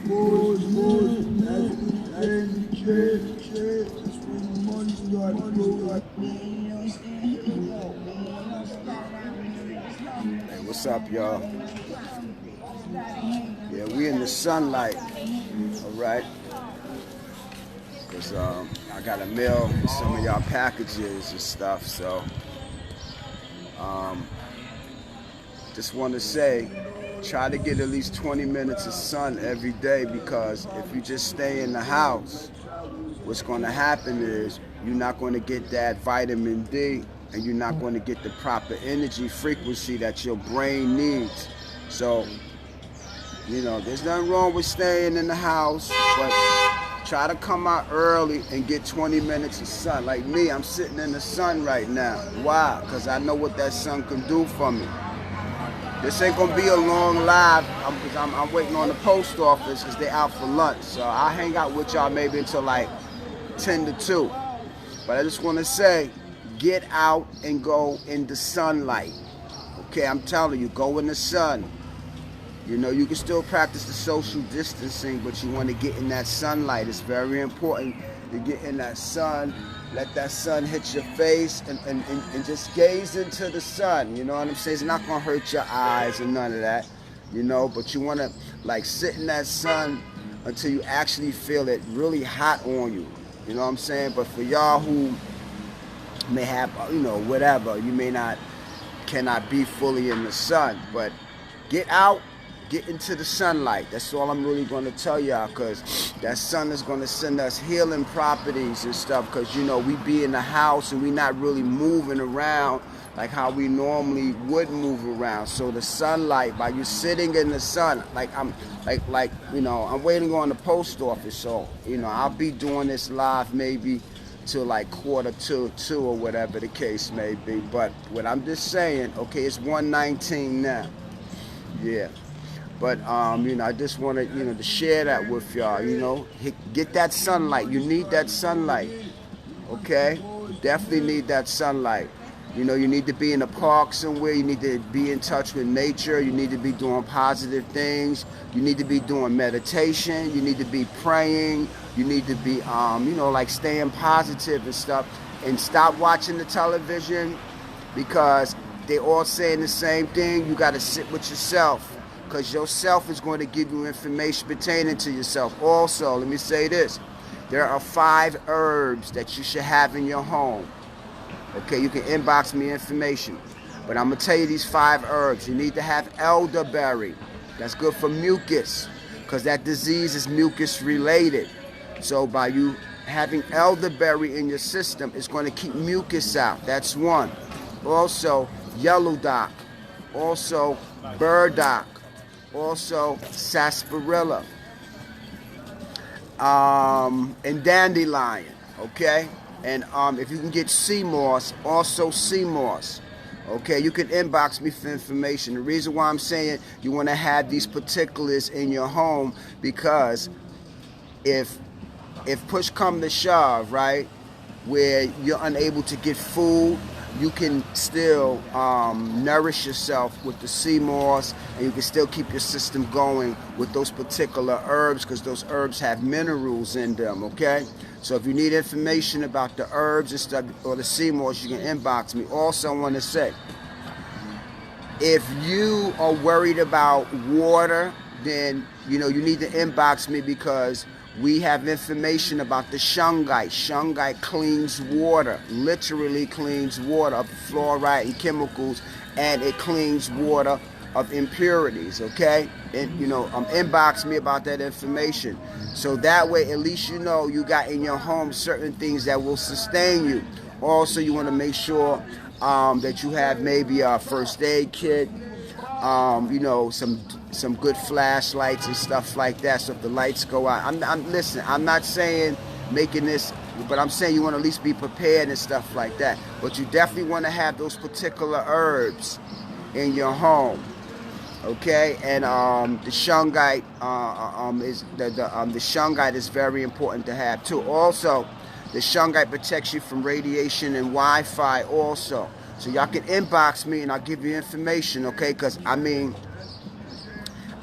Hey, what's up, y'all? Yeah, we in the sunlight, all right? Because I got to mail some of y'all packages and stuff, so um, just want to say, try to get at least 20 minutes of sun every day, because if you just stay in the house, what's going to happen is you're not going to get that vitamin D, and you're not going to get the proper energy frequency that your brain needs. So, there's nothing wrong with staying in the house, but try to come out early and get 20 minutes of sun. Like me, I'm sitting in the sun right now. Why? Because I know what that sun can do for me. This ain't gonna be a long live, because I'm waiting on the post office because they're out for lunch. So I'll hang out with y'all maybe until like 10 to 2. But I just want to say, get out and go in the sunlight. Okay, I'm telling you, go in the sun. You can still practice the social distancing, but you want to get in that sunlight. It's very important to get in that sun. Let that sun hit your face and just gaze into the sun. You know what I'm saying? It's not going to hurt your eyes and none of that. But you want to sit in that sun until you actually feel it really hot on you. You know what I'm saying? But for y'all who may have, whatever, you cannot be fully in the sun, but get out. Get into the sunlight. That's all I'm really going to tell y'all, because that sun is going to send us healing properties and stuff, because, we be in the house and we not really moving around like how we normally would move around. So the sunlight, by you sitting in the sun, I'm waiting on the post office. So, I'll be doing this live maybe till 1:45 or whatever the case may be. But what I'm just saying, okay, it's 1:19 now. Yeah. But, I just wanted, to share that with y'all, Get that sunlight. You need that sunlight, okay? You definitely need that sunlight. You need to be in a park somewhere. You need to be in touch with nature. You need to be doing positive things. You need to be doing meditation. You need to be praying. You need to be, staying positive and stuff. And stop watching the television, because they all saying the same thing. You got to sit with yourself, because yourself is going to give you information pertaining to yourself. Also, let me say this. There are 5 herbs that you should have in your home. Okay, you can inbox me information. But I'm going to tell you these 5 herbs. You need to have elderberry. That's good for mucus, because that disease is mucus related. So by you having elderberry in your system, it's going to keep mucus out. That's one. Also, yellow dock. Also, burdock. Also, sarsaparilla, and dandelion, okay? And if you can get sea moss, also sea moss, okay? You can inbox me for information. The reason why I'm saying you want to have these particulars in your home, because if push come to shove, right, where you're unable to get food, you can still nourish yourself with the sea moss, and you can still keep your system going with those particular herbs, because those herbs have minerals in them, okay? So if you need information about the herbs and stuff, or the sea moss, you can inbox me. Also, I want to say, if you are worried about water, then, you need to inbox me, because we have information about the shungite. Shungite cleans water, literally cleans water of fluoride and chemicals, and it cleans water of impurities, okay? And, inbox me about that information. So that way, at least you got in your home certain things that will sustain you. Also, you want to make sure that you have maybe a first aid kit, some good flashlights and stuff like that, so if the lights go out. Listen, I'm not saying making this, but I'm saying you want to at least be prepared and stuff like that. But you definitely want to have those particular herbs in your home, okay? And the shungite the shungite is very important to have too. Also, the shungite protects you from radiation and Wi-Fi also. So y'all can inbox me and I'll give you information, okay? Because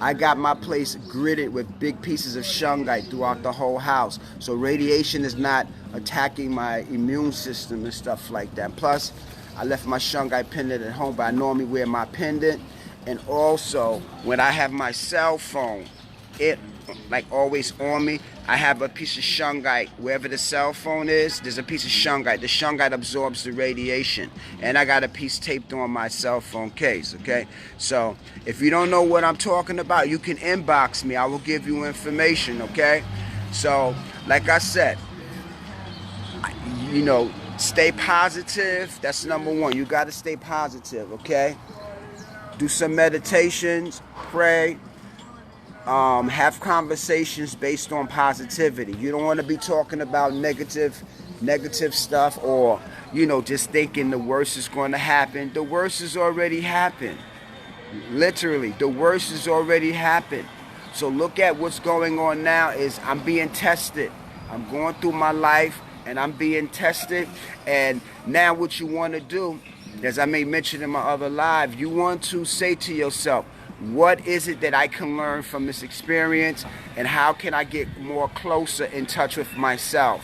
I got my place gridded with big pieces of shungite throughout the whole house. So radiation is not attacking my immune system and stuff like that. Plus, I left my shungite pendant at home, but I normally wear my pendant. And also, when I have my cell phone, it like always on me, I have a piece of shungite. Wherever the cell phone is, there's a piece of shungite. The shungite absorbs the radiation. And I got a piece taped on my cell phone case, okay? So if you don't know what I'm talking about, you can inbox me. I will give you information, okay? So like I said, you know, stay positive. That's number one. You got to stay positive, okay? Do some meditations, pray. Have conversations based on positivity. You don't want to be talking about negative stuff, or, you know, just thinking the worst is going to happen. The worst has already happened. Literally, the worst has already happened. So look at what's going on now is I'm being tested. I'm going through my life and I'm being tested. And now what you want to do, as I may mention in my other live, you want to say to yourself, what is it that I can learn from this experience, and how can I get more closer in touch with myself?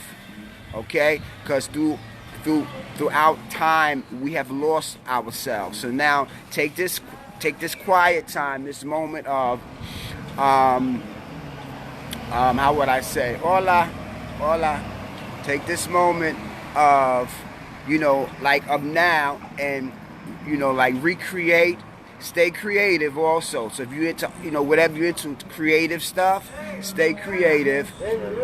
Okay? Because throughout time we have lost ourselves. So now take this quiet time, this moment of how would I say? Hola. Take this moment of, you know, like of now, and, you know, like recreate. Stay creative also. So if you're into, you know, whatever you're into, creative stuff, stay creative,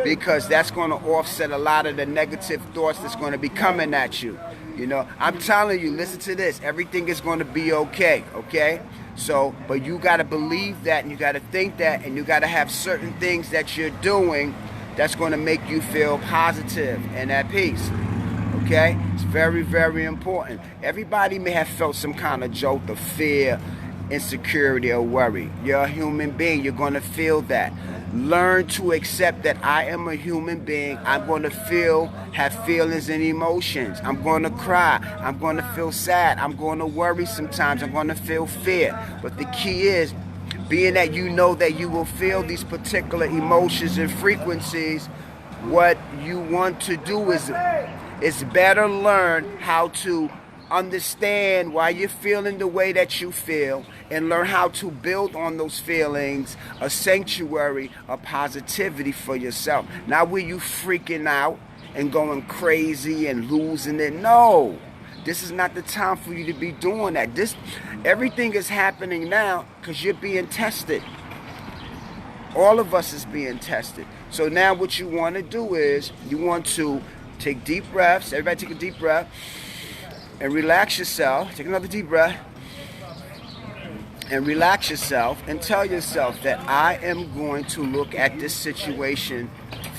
because that's going to offset a lot of the negative thoughts that's going to be coming at you. You know, I'm telling you, listen to this. Everything is going to be okay, okay? So, but you got to believe that, and you got to think that, and you got to have certain things that you're doing that's going to make you feel positive and at peace. Okay? It's very, very important. Everybody may have felt some kind of jolt of fear, insecurity, or worry. You're a human being. You're going to feel that. Learn to accept that I am a human being. I'm going to have feelings and emotions. I'm going to cry. I'm going to feel sad. I'm going to worry sometimes. I'm going to feel fear. But the key is, being that you know that you will feel these particular emotions and frequencies, what you want to do is better learn how to understand why you're feeling the way that you feel, and learn how to build on those feelings a sanctuary of positivity for yourself. Not where you freaking out and going crazy and losing it. No, this is not the time for you to be doing that. Everything is happening now because you're being tested. All of us is being tested. So now what you want to do is you want to take deep breaths. Everybody take a deep breath and relax yourself. Take another deep breath and relax yourself, and tell yourself that I am going to look at this situation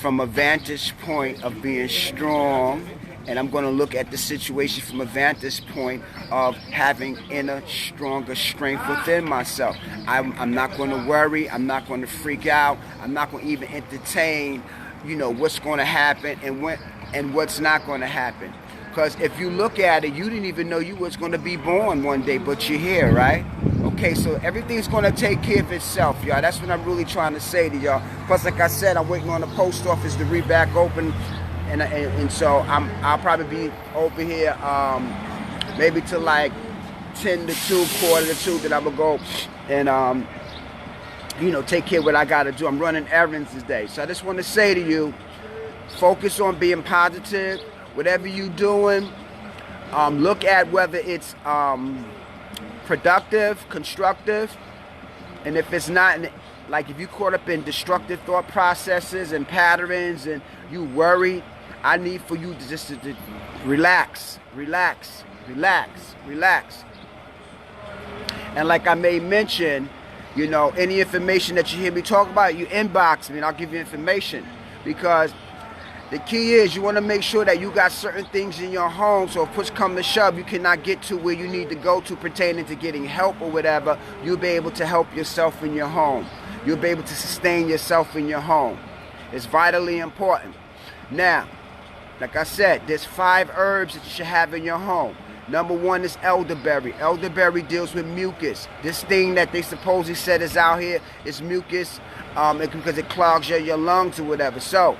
from a vantage point of being strong, and I'm going to look at the situation from a vantage point of having inner, stronger strength within myself. I'm not going to worry. I'm not going to freak out. I'm not going to even entertain, you know, what's going to happen and what's not going to happen. Because if you look at it, you didn't even know you was going to be born one day, but you're here, right? Okay, so everything's going to take care of itself, y'all. That's what I'm really trying to say to y'all. Plus, like I said, I'm waiting on the post office to be back open. And so I'll probably be over here maybe till like 10 to 2, quarter to 2, that I'm going to go and, you know, take care of what I got to do. I'm running errands today. So I just want to say to you, focus on being positive. Whatever you're doing, look at whether it's productive, constructive, and if it's not, like if you're caught up in destructive thought processes and patterns and you worried, I need for you to just to relax. And like I may mention, you know, any information that you hear me talk about, you inbox me and I'll give you information. Because the key is you want to make sure that you got certain things in your home, so if push come to shove, you cannot get to where you need to go to pertaining to getting help or whatever. You'll be able to help yourself in your home. You'll be able to sustain yourself in your home. It's vitally important. Now, like I said, there's 5 herbs that you should have in your home. Number one is elderberry. Elderberry deals with mucus. This thing that they supposedly said is out here is mucus because it clogs your lungs or whatever. So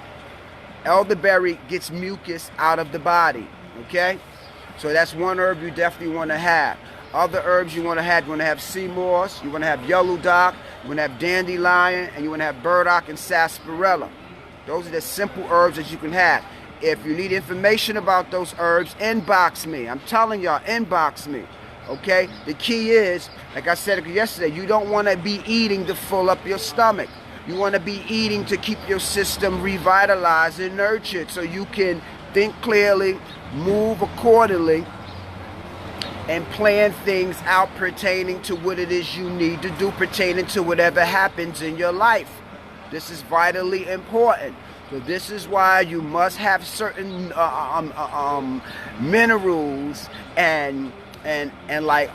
elderberry gets mucus out of the body, okay? So that's one herb you definitely want to have. Other herbs you want to have sea moss, you want to have yellow dock, you want to have dandelion, and you want to have burdock and sarsaparilla. Those are the simple herbs that you can have. If you need information about those herbs, inbox me. I'm telling y'all, inbox me. Okay? The key is, like I said yesterday, you don't want to be eating to fill up your stomach. You want to be eating to keep your system revitalized and nurtured so you can think clearly, move accordingly, and plan things out pertaining to what it is you need to do, pertaining to whatever happens in your life. This is vitally important. So this is why you must have certain minerals and like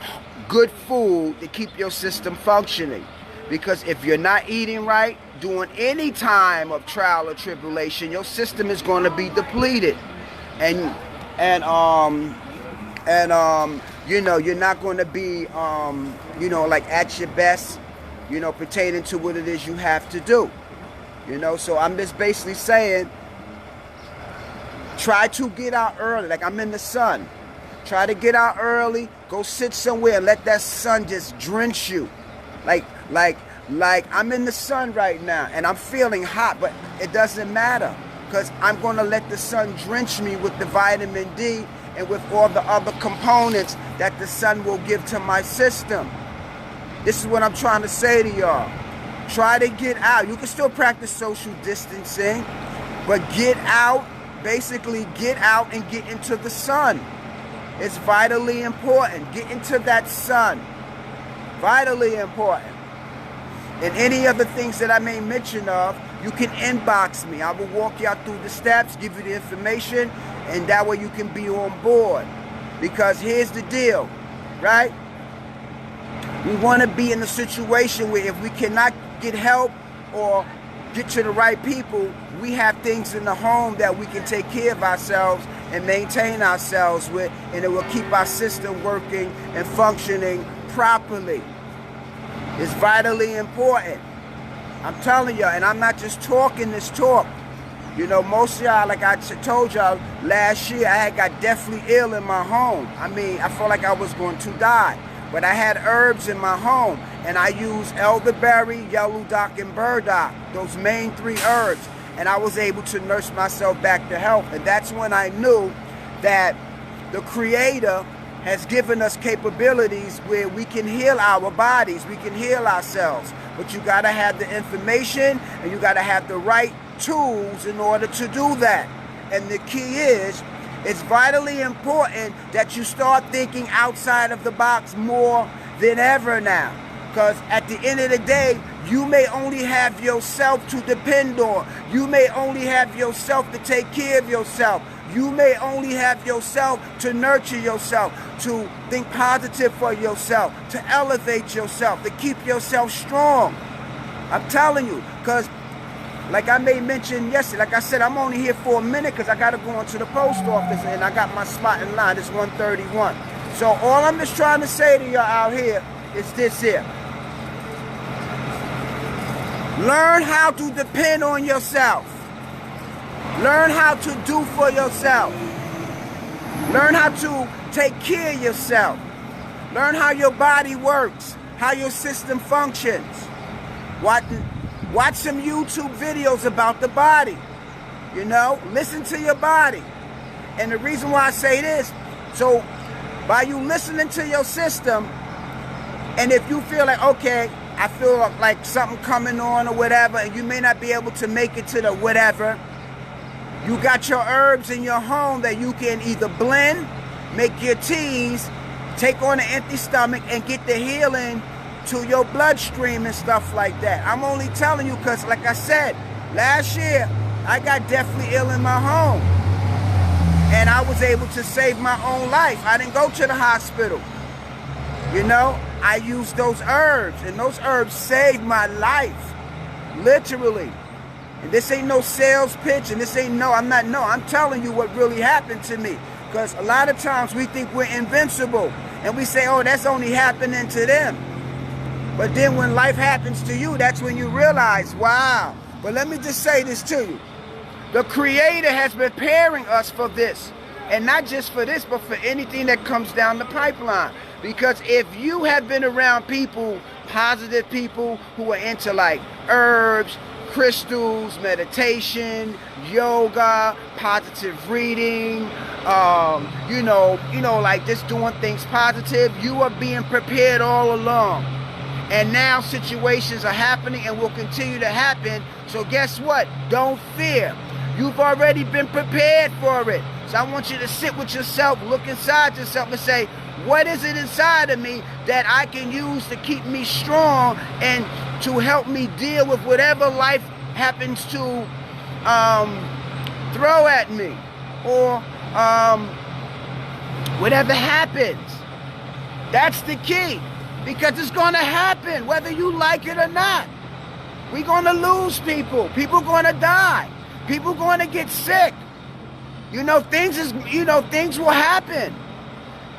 good food to keep your system functioning. Because if you're not eating right during any time of trial or tribulation, your system is going to be depleted, and you know, you're not going to be you know, like at your best, you know, pertaining to what it is you have to do. You know, so I'm just basically saying, try to get out early. Like I'm in the sun. Try to get out early. Go sit somewhere and let that sun just drench you. Like I'm in the sun right now and I'm feeling hot, but it doesn't matter because I'm going to let the sun drench me with the vitamin D and with all the other components that the sun will give to my system. This is what I'm trying to say to y'all. Try to get out. You can still practice social distancing, but get out, basically get out and get into the sun. It's vitally important. Get into that sun. Vitally important. And any other things that I may mention of, you can inbox me. I will walk you out through the steps, give you the information, and that way you can be on board. Because here's the deal, right? We want to be in a situation where if we cannot get help or get to the right people, we have things in the home that we can take care of ourselves and maintain ourselves with, and it will keep our system working and functioning properly. It's vitally important. I'm telling y'all, and I'm not just talking this talk. You know, most of y'all, like I told y'all, last year I had got deathly ill in my home. I mean, I felt like I was going to die. But I had herbs in my home, and I used elderberry, yellow dock, and burdock, those main three herbs, and I was able to nurse myself back to health. And that's when I knew that the Creator has given us capabilities where we can heal our bodies, we can heal ourselves. But you gotta have the information, and you gotta have the right tools in order to do that. And the key is, it's vitally important that you start thinking outside of the box more than ever now. Because at the end of the day, you may only have yourself to depend on. You may only have yourself to take care of yourself. You may only have yourself to nurture yourself, to think positive for yourself, to elevate yourself, to keep yourself strong. I'm telling you, because like I may mention yesterday, like I said, I'm only here for a minute because I got to go into the post office and I got my spot in line. It's 1:31. So all I'm just trying to say to y'all out here is this here. Learn how to depend on yourself. Learn how to do for yourself. Learn how to take care of yourself. Learn how your body works, how your system functions. Watch some YouTube videos about the body. You know, listen to your body. And the reason why I say this, so by you listening to your system, and if you feel like, okay, I feel like something coming on or whatever, and you may not be able to make it to the whatever, you got your herbs in your home that you can either blend, make your teas, take on an empty stomach, and get the healing to your bloodstream and stuff like that. I'm only telling you because, like I said, last year I got deathly ill in my home, and I was able to save my own life. I didn't go to the hospital. You know, I used those herbs, and those herbs saved my life, literally. And this ain't no sales pitch, and this ain't I'm telling you what really happened to me. Because a lot of times we think we're invincible. And we say, oh, that's only happening to them. But then when life happens to you, that's when you realize, wow. But let me just say this to you. The Creator has been preparing us for this. And not just for this, but for anything that comes down the pipeline. Because if you have been around people, positive people who are into like herbs, crystals, meditation, yoga, positive reading, like just doing things positive, you are being prepared all along. And now situations are happening and will continue to happen. So guess what? Don't fear. You've already been prepared for it. So I want you to sit with yourself, look inside yourself and say, what is it inside of me that I can use to keep me strong and to help me deal with whatever life happens to throw at me, or whatever happens. That's the key, because it's going to happen whether you like it or not. We're going to lose people. People are going to die. People are going to get sick. Things will happen.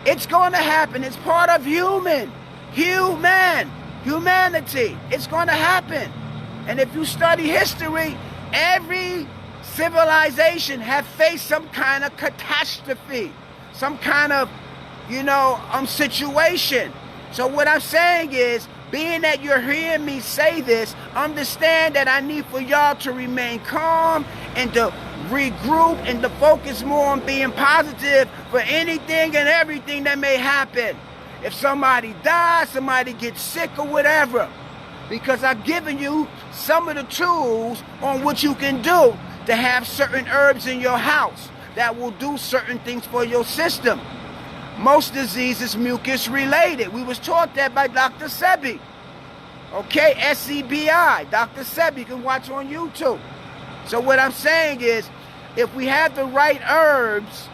It's going to happen. It's part of humanity. It's going to happen. And if you study history, every civilization have faced some kind of catastrophe, some kind of, situation. So what I'm saying is, being that you're hearing me say this, understand that I need for y'all to remain calm and to regroup and to focus more on being positive for anything and everything that may happen. If somebody dies, somebody gets sick or whatever. Because I've given you some of the tools on what you can do to have certain herbs in your house that will do certain things for your system. Most diseases mucus related. We was taught that by Dr. Sebi. Okay, SEBI, Dr. Sebi, you can watch on YouTube. So what I'm saying is, if we have the right herbs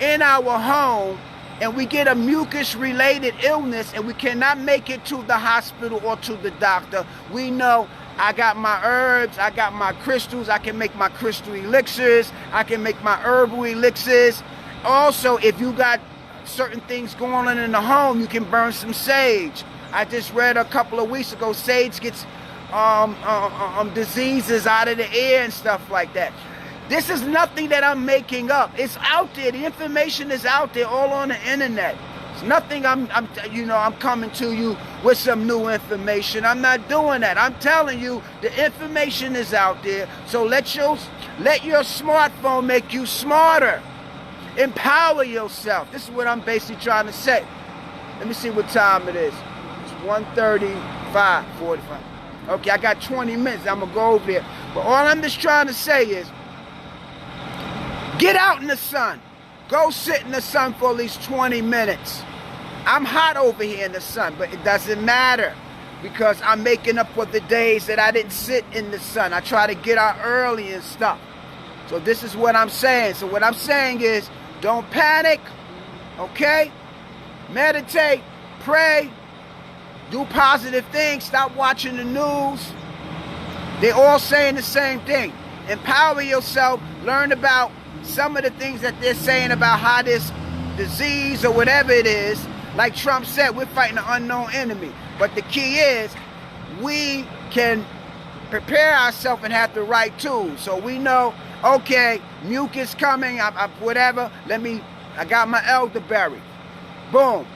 in our home and we get a mucus related illness and we cannot make it to the hospital or to the doctor, we know I got my herbs, I got my crystals, I can make my crystal elixirs, I can make my herbal elixirs. Also, if you got certain things going on in the home, you can burn some sage. I just read a couple of weeks ago, sage gets diseases out of the air and stuff like that. This is nothing that I'm making up. It's out there. The information is out there, all on the internet. It's nothing I'm coming to you with some new information. I'm not doing that. I'm telling you the information is out there. So let your smartphone make you smarter. Empower yourself. This is what I'm basically trying to say. Let me see what time it is. It's 1:35, 45. Okay, I got 20 minutes. I'm going to go over there. But all I'm just trying to say is, get out in the sun. Go sit in the sun for at least 20 minutes. I'm hot over here in the sun, but it doesn't matter because I'm making up for the days that I didn't sit in the sun. I try to get out early and stuff. So this is what I'm saying. So what I'm saying is, don't panic, okay? Meditate, pray, do positive things, stop watching the news. They're all saying the same thing. Empower yourself, learn about some of the things that they're saying about how this disease or whatever it is, like Trump said, we're fighting an unknown enemy. But the key is we can prepare ourselves and have the right tools. So we know, okay, mucus coming, whatever, I got my elderberry, boom.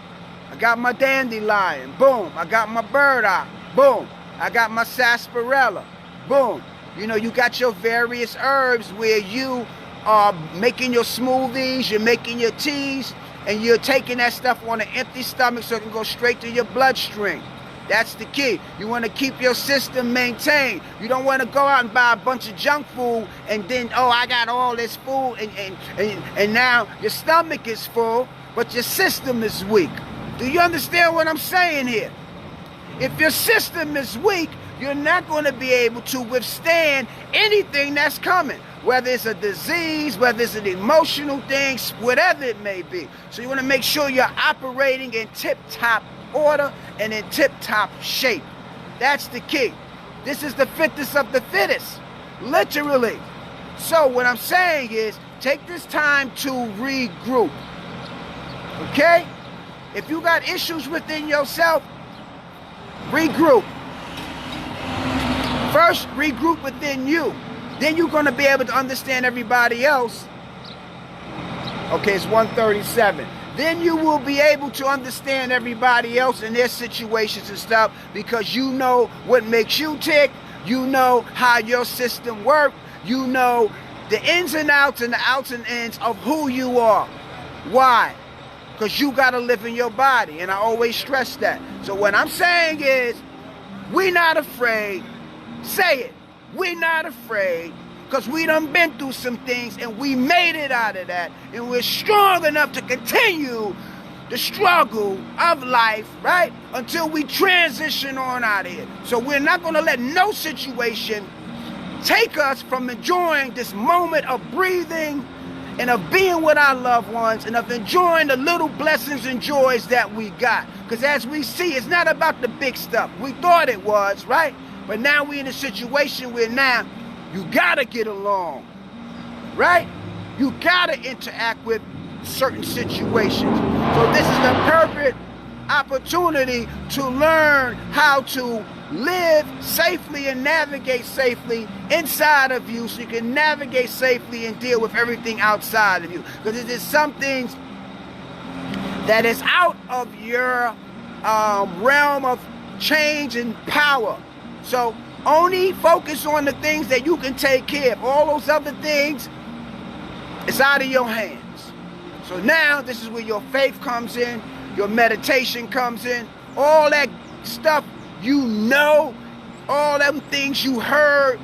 I got my dandelion, boom. I got my bird eye, boom. I got my sarsaparilla, boom. You got your various herbs where you are making your smoothies, you're making your teas, and you're taking that stuff on an empty stomach so it can go straight to your bloodstream. That's the key. You want to keep your system maintained. You don't want to go out and buy a bunch of junk food and then, I got all this food and now your stomach is full, but your system is weak. Do you understand what I'm saying here? If your system is weak, you're not going to be able to withstand anything that's coming, whether it's a disease, whether it's an emotional thing, whatever it may be. So you want to make sure you're operating in tip-top order and in tip-top shape. That's the key. This is the fittest of the fittest, literally. So what I'm saying is, Take this time to regroup. Okay? If you got issues within yourself, regroup. First, regroup within you. Then you're going to be able to understand everybody else. Okay, it's 1:37. Then you will be able to understand everybody else and their situations and stuff, because you know what makes you tick. You know how your system works. You know the ins and outs and the outs and ins of who you are. Why? Because you got to live in your body. And I always stress that. So what I'm saying is, we're not afraid. Say it. We're not afraid. Because we done been through some things and we made it out of that. And we're strong enough to continue the struggle of life, right? Until we transition on out of here. So we're not going to let no situation take us from enjoying this moment of breathing and of being with our loved ones and of enjoying the little blessings and joys that we got. Because as we see, it's not about the big stuff. We thought it was, right? But now we're in a situation where now you gotta get along, right? You gotta interact with certain situations. So this is the perfect opportunity to learn how to live safely and navigate safely inside of you, so you can navigate safely and deal with everything outside of you. Because it is some things that is out of your realm of change and power. So only focus on the things that you can take care of. All those other things, it's out of your hands. So now this is where your faith comes in, your meditation comes in, all that stuff you know, all them things you heard,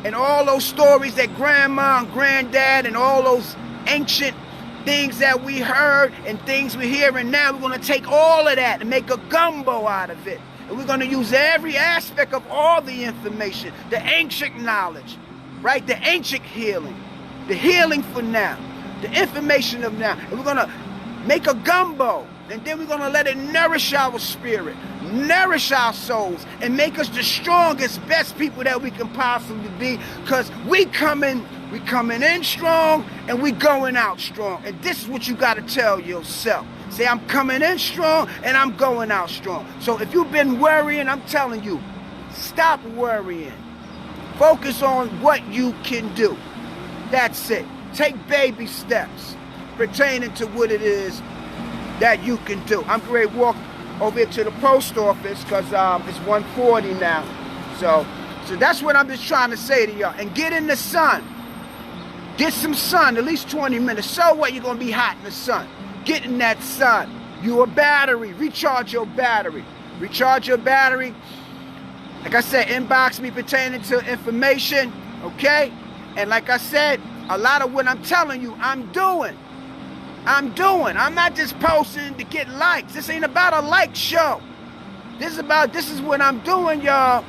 and all those stories that grandma and granddad and all those ancient things that we heard and things we're hearing now, we're going to take all of that and make a gumbo out of it. And we're going to use every aspect of all the information, the ancient knowledge, right? The ancient healing, the healing for now, the information of now. And we're going to make a gumbo. And then we're going to let it nourish our spirit, nourish our souls, and make us the strongest, best people that we can possibly be. Because we coming in strong, and we going out strong. And this is what you got to tell yourself. Say, I'm coming in strong, and I'm going out strong. So if you've been worrying, I'm telling you, stop worrying. Focus on what you can do. That's it. Take baby steps pertaining to what it is that you can do. I'm ready to walk over here to the post office because it's 1:40 now. So that's what I'm just trying to say to y'all. And get in the sun. Get some sun, at least 20 minutes. So what? You're going to be hot in the sun. Get in that sun. Your battery. Recharge your battery. Recharge your battery. Like I said, inbox me pertaining to information. Okay? And like I said, a lot of what I'm telling you, I'm doing. I'm not just posting to get likes. This ain't about a like show. This is what I'm doing, y'all.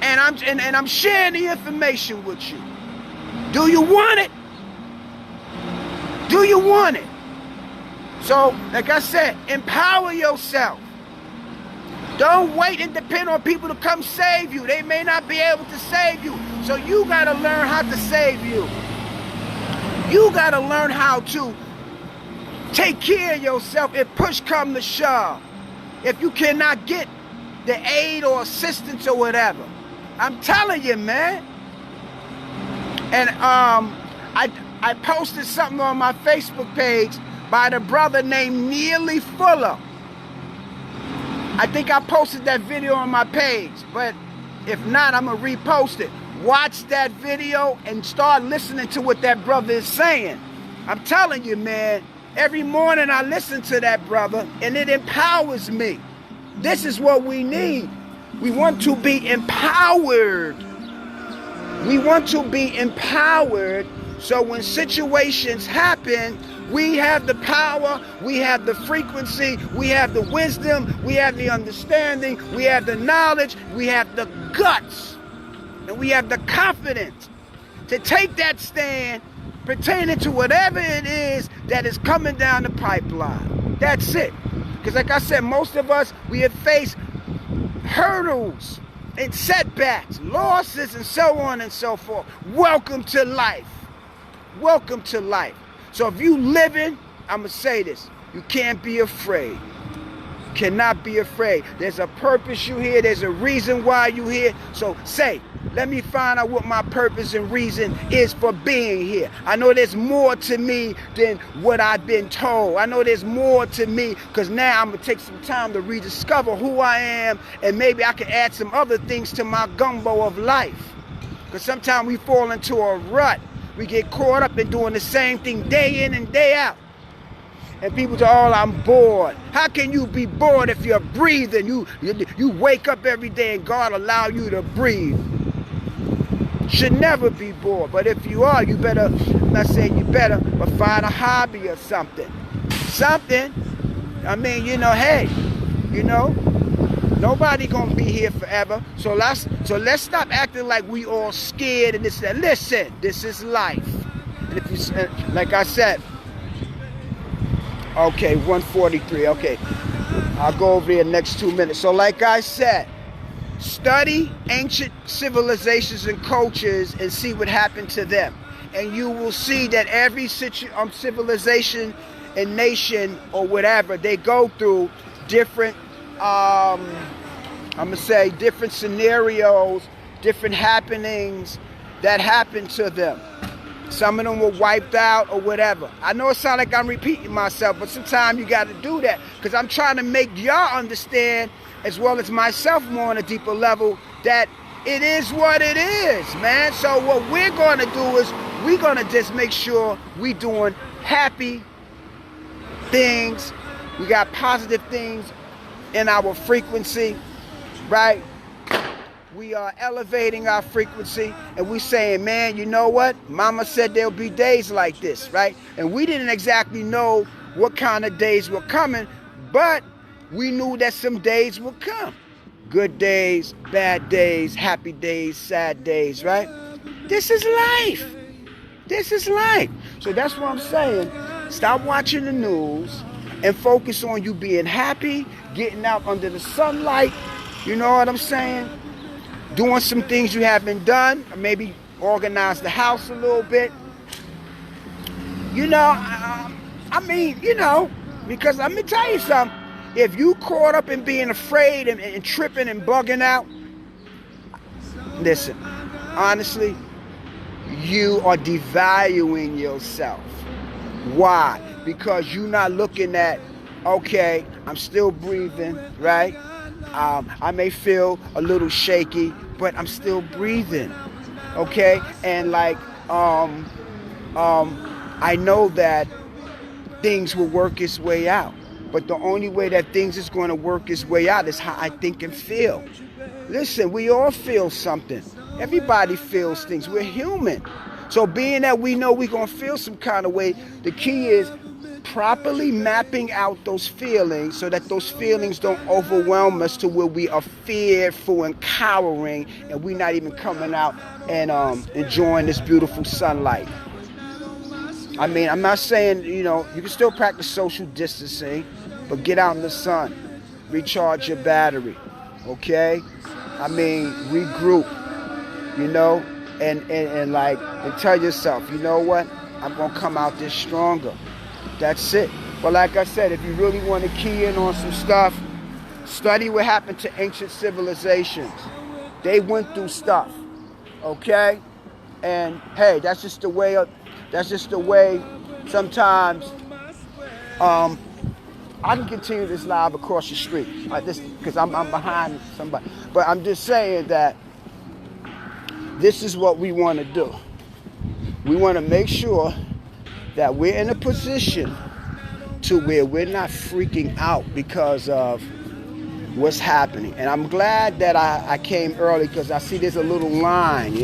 And I'm sharing the information with you. Do you want it? Do you want it? So, like I said, empower yourself. Don't wait and depend on people to come save you. They may not be able to save you. So you got to learn how to save you. You got to learn how to take care of yourself if push come to shove. If you cannot get the aid or assistance or whatever. I'm telling you, man. And I posted something on my Facebook page by the brother named Neely Fuller. I think I posted that video on my page, but if not, I'm going to repost it. Watch that video and start listening to what that brother is saying. I'm telling you, man. Every morning I listen to that brother, and it empowers me. This is what we need. We want to be empowered. We want to be empowered so when situations happen, we have the power, we have the frequency, we have the wisdom, we have the understanding, we have the knowledge, we have the guts, and we have the confidence to take that stand pertaining to whatever it is that is coming down the pipeline. That's it. Because like I said, most of us, we have faced hurdles and setbacks, losses, and so on and so forth. Welcome to life. welcome to life. So if you living, I'm going to say this, you can't be afraid. Cannot be afraid. There's a purpose you here. There's a reason why you here. So say, let me find out what my purpose and reason is for being here. I know there's more to me than what I've been told. I know there's more to me because now I'm going to take some time to rediscover who I am, and maybe I can add some other things to my gumbo of life. Because sometimes we fall into a rut. We get caught up in doing the same thing day in and day out. And people say, oh, I'm bored. How can you be bored if you're breathing? You wake up every day and God allow you to breathe. Should never be bored. But if you are, you better, I'm not saying you better, but find a hobby or something. Something. I mean, hey, nobody gonna be here forever. So let's stop acting like we all scared and this and that. Listen, this is life. And if you, like I said, okay, 143, okay. I'll go over here next 2 minutes. So like I said, study ancient civilizations and cultures and see what happened to them. And you will see that every civilization and nation or whatever, they go through different, I'm going to say different scenarios, different happenings that happen to them. Some of them were wiped out or whatever. I know it sounds like I'm repeating myself, but sometimes you got to do that because I'm trying to make y'all understand, as well as myself more on a deeper level, that it is what it is, man. So what we're going to do is we're going to just make sure we doing happy things. We got positive things in our frequency, right? We are elevating our frequency, and we saying, man, you know what? Mama said there'll be days like this, right? And we didn't exactly know what kind of days were coming, but we knew that some days would come. Good days, bad days, happy days, sad days, right? This is life. This is life. So that's what I'm saying. Stop watching the news and focus on you being happy, getting out under the sunlight. You know what I'm saying? Doing some things you haven't done, or maybe organize the house a little bit. Because let me tell you something. If you caught up in being afraid and tripping and bugging out, listen, honestly, you are devaluing yourself. Why? Because you're not looking at, okay, I'm still breathing, right? I may feel a little shaky, but I'm still breathing, okay? And like, I know that things will work its way out, but the only way that things is going to work its way out is how I think and feel. Listen, we all feel something. Everybody feels things. We're human. So being that we know we're going to feel some kind of way, the key is properly mapping out those feelings so that those feelings don't overwhelm us to where we are fearful and cowering and we're not even coming out and enjoying this beautiful sunlight. I mean, I'm not saying, you can still practice social distancing, but get out in the sun, recharge your battery, okay? I mean, regroup, and tell yourself, you know what? I'm going to come out this stronger. That's it. But like I said, if you really want to key in on some stuff, study what happened to ancient civilizations. They went through stuff, okay? And hey, that's just the way sometimes I can continue this live across the street like this because I'm behind somebody. But I'm just saying that this is what we want to do. We want to make sure that we're in a position to where we're not freaking out because of what's happening. And I'm glad that I came early because I see there's a little line,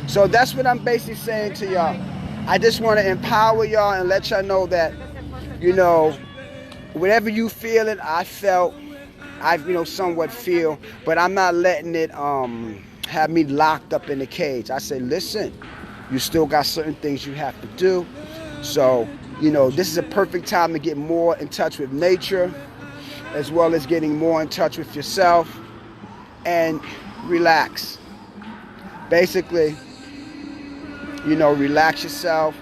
So that's what I'm basically saying to y'all. I just want to empower y'all and let y'all know that, whatever you feeling, I somewhat feel, but I'm not letting it have me locked up in the cage. I say, listen, you still got certain things you have to do. So, this is a perfect time to get more in touch with nature, as well as getting more in touch with yourself and relax. Basically, relax yourself,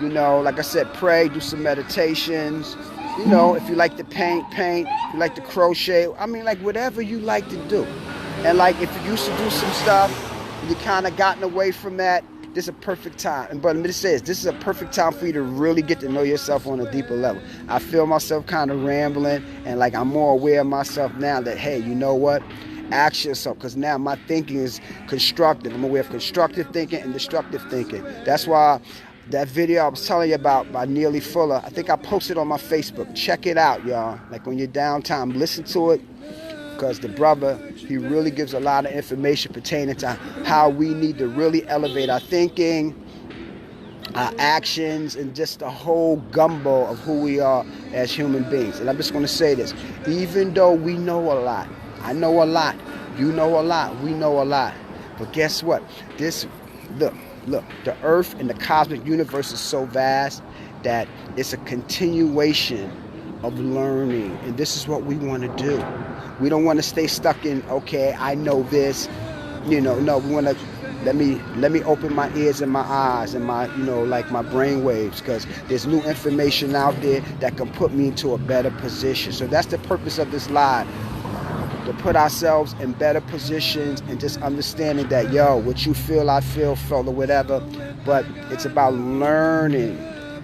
You know, like I said, pray, do some meditations. You know, if you like to paint, paint. If you like to crochet, I mean, like whatever you like to do. And like if you used to do some stuff, and you kind of gotten away from that, this is a perfect time. And but let me just say this is a perfect time for you to really get to know yourself on a deeper level. I feel myself kind of rambling, and like I'm more aware of myself now that, hey, you know what? Ask yourself, because now my thinking is constructive. I'm aware of constructive thinking and destructive thinking. That's why that video I was telling you about by Neely Fuller, I think I posted on my Facebook. Check it out, y'all. Like when you're downtime, listen to it, because the brother, he really gives a lot of information pertaining to how we need to really elevate our thinking, our actions, and just the whole gumbo of who we are as human beings. And I'm just going to say this. Even though we know a lot, I know a lot, you know a lot, we know a lot. But guess what? Look, the earth and the cosmic universe is so vast that it's a continuation of learning. And this is what we want to do. We don't want to stay stuck in, okay, I know this. You know, no, we want to let me open my ears and my eyes and my, you know, like my brain waves, because there's new information out there that can put me into a better position. So that's the purpose of this live. To put ourselves in better positions and just understanding that, yo, what you feel, I feel, or whatever. But it's about learning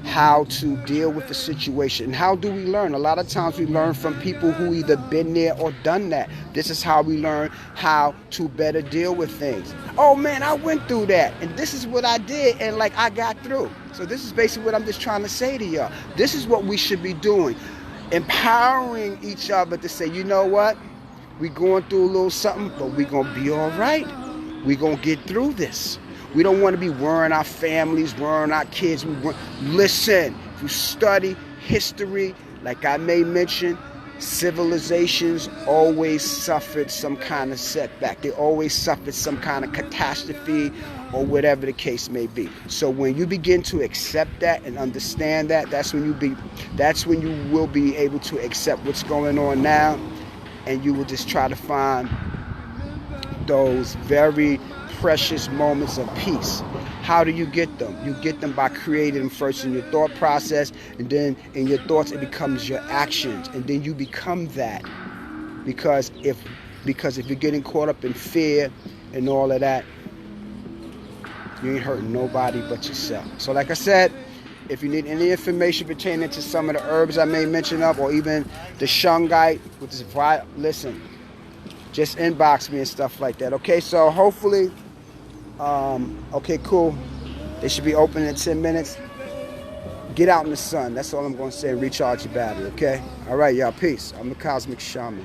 how to deal with the situation. And how do we learn? A lot of times we learn from people who either been there or done that. This is how we learn how to better deal with things. Oh man, I went through that, and this is what I did, and like I got through. So this is basically what I'm just trying to say to y'all. This is what we should be doing. Empowering each other to say, you know what? We going through a little something, but we gonna be all right. We gonna get through this. We don't want to be worrying our families, worrying our kids. Listen, if you study history, like I may mention, civilizations always suffered some kind of setback. They always suffered some kind of catastrophe or whatever the case may be. So when you begin to accept that and understand that, that's when you will be able to accept what's going on now. And you will just try to find those very precious moments of peace. How do you get them? You get them by creating them first in your thought process, and then in your thoughts it becomes your actions, and then you become that. Because if you're getting caught up in fear and all of that, you ain't hurting nobody but yourself. So like I said, if you need any information pertaining to some of the herbs I may mention up, or even the shungite, which is listen, just inbox me and stuff like that. Okay, so hopefully, okay, cool. They should be open in 10 minutes. Get out in the sun. That's all I'm going to say. Recharge your battery, okay? All right, y'all. Peace. I'm the Cosmic Shaman.